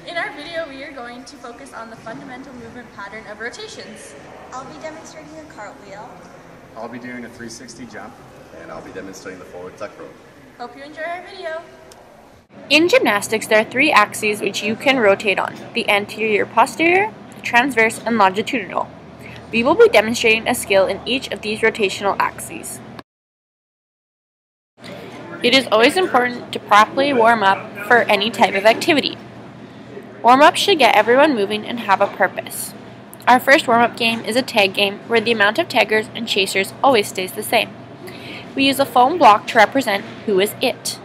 In our video, we are going to focus on the fundamental movement pattern of rotations. I'll be demonstrating a cartwheel. I'll be doing a 360 jump. And I'll be demonstrating the forward tuck row. Hope you enjoy our video. In gymnastics, there are three axes which you can rotate on: the anterior, posterior, the transverse, and longitudinal. We will be demonstrating a skill in each of these rotational axes. It is always important to properly warm up for any type of activity. Warm-up should get everyone moving and have a purpose. Our first warm-up game is a tag game where the amount of taggers and chasers always stays the same. We use a foam block to represent who is it.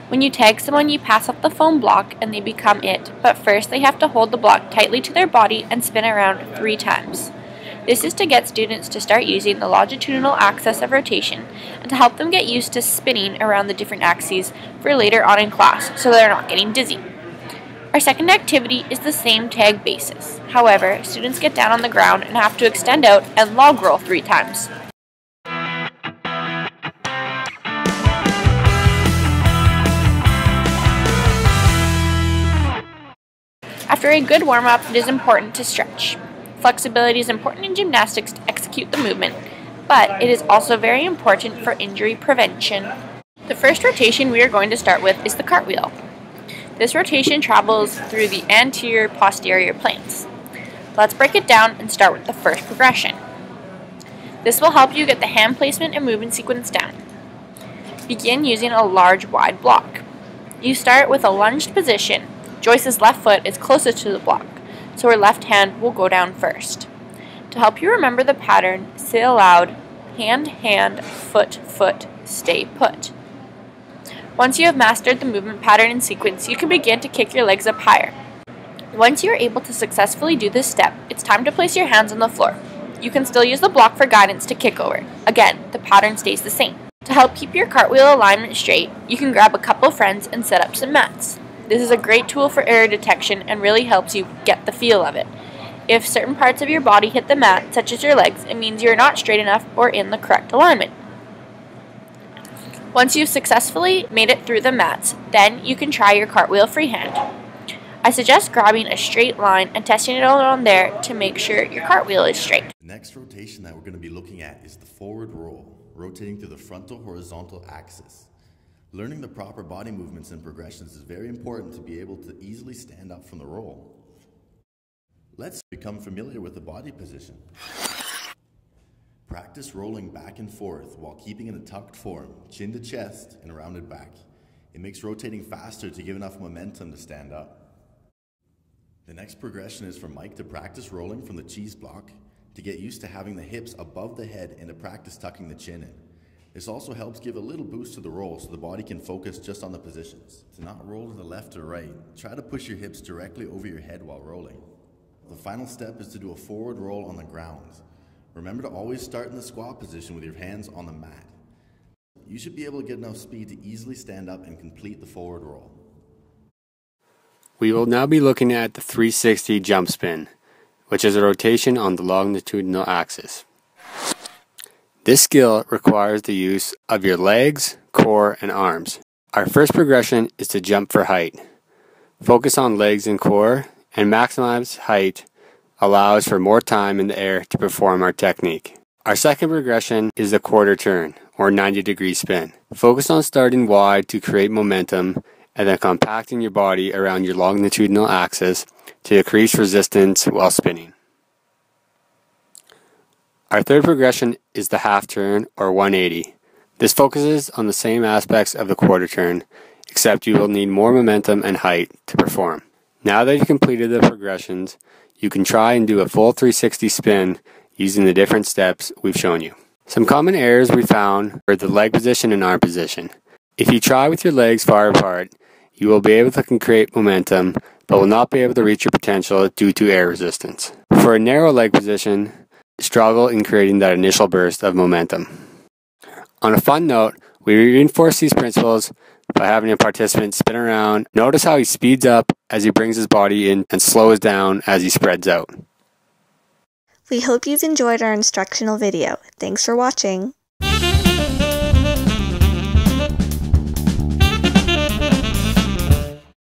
When you tag someone, you pass up the foam block and they become it, but first they have to hold the block tightly to their body and spin around 3 times. This is to get students to start using the longitudinal axis of rotation and to help them get used to spinning around the different axes for later on in class so they're not getting dizzy. Our second activity is the same tag basis. However, students get down on the ground and have to extend out and log roll 3 times. After a good warm-up, it is important to stretch. Flexibility is important in gymnastics to execute the movement, but it is also very important for injury prevention. The first rotation we are going to start with is the cartwheel. This rotation travels through the anterior-posterior planes. Let's break it down and start with the first progression. This will help you get the hand placement and movement sequence down. Begin using a large, wide block. You start with a lunged position. Joyce's left foot is closest to the block, so her left hand will go down first. To help you remember the pattern, say aloud, hand, hand, foot, foot, stay put. Once you have mastered the movement pattern and sequence, you can begin to kick your legs up higher. Once you are able to successfully do this step, it's time to place your hands on the floor. You can still use the block for guidance to kick over. Again, the pattern stays the same. To help keep your cartwheel alignment straight, you can grab a couple friends and set up some mats. This is a great tool for error detection and really helps you get the feel of it. If certain parts of your body hit the mat, such as your legs, it means you're not straight enough or in the correct alignment. Once you've successfully made it through the mats, then you can try your cartwheel freehand. I suggest grabbing a straight line and testing it around there to make sure your cartwheel is straight. The next rotation that we're going to be looking at is the forward roll, rotating through the frontal horizontal axis. Learning the proper body movements and progressions is very important to be able to easily stand up from the roll. Let's become familiar with the body position. Practice rolling back and forth while keeping in a tucked form, chin to chest and rounded back. It makes rotating faster to give enough momentum to stand up. The next progression is for Mike to practice rolling from the cheese block, to get used to having the hips above the head and to practice tucking the chin in. This also helps give a little boost to the roll so the body can focus just on the positions. To not roll to the left or right, try to push your hips directly over your head while rolling. The final step is to do a forward roll on the ground. Remember to always start in the squat position with your hands on the mat. You should be able to get enough speed to easily stand up and complete the forward roll. We will now be looking at the 360 jump spin, which is a rotation on the longitudinal axis. This skill requires the use of your legs, core, and arms. Our first progression is to jump for height. Focus on legs and core, and maximize height allows for more time in the air to perform our technique. Our second progression is the quarter turn, or 90-degree spin. Focus on starting wide to create momentum, and then compacting your body around your longitudinal axis to increase resistance while spinning. Our third progression is the half turn, or 180. This focuses on the same aspects of the quarter turn, except you will need more momentum and height to perform. Now that you've completed the progressions, you can try and do a full 360 spin using the different steps we've shown you. Some common errors we found were the leg position and arm position. If you try with your legs far apart, you will be able to create momentum, but will not be able to reach your potential due to air resistance. For a narrow leg position, struggle in creating that initial burst of momentum. On a fun note, we reinforce these principles by having a participant spin around. Notice how he speeds up as he brings his body in and slows down as he spreads out. We hope you've enjoyed our instructional video. Thanks for watching.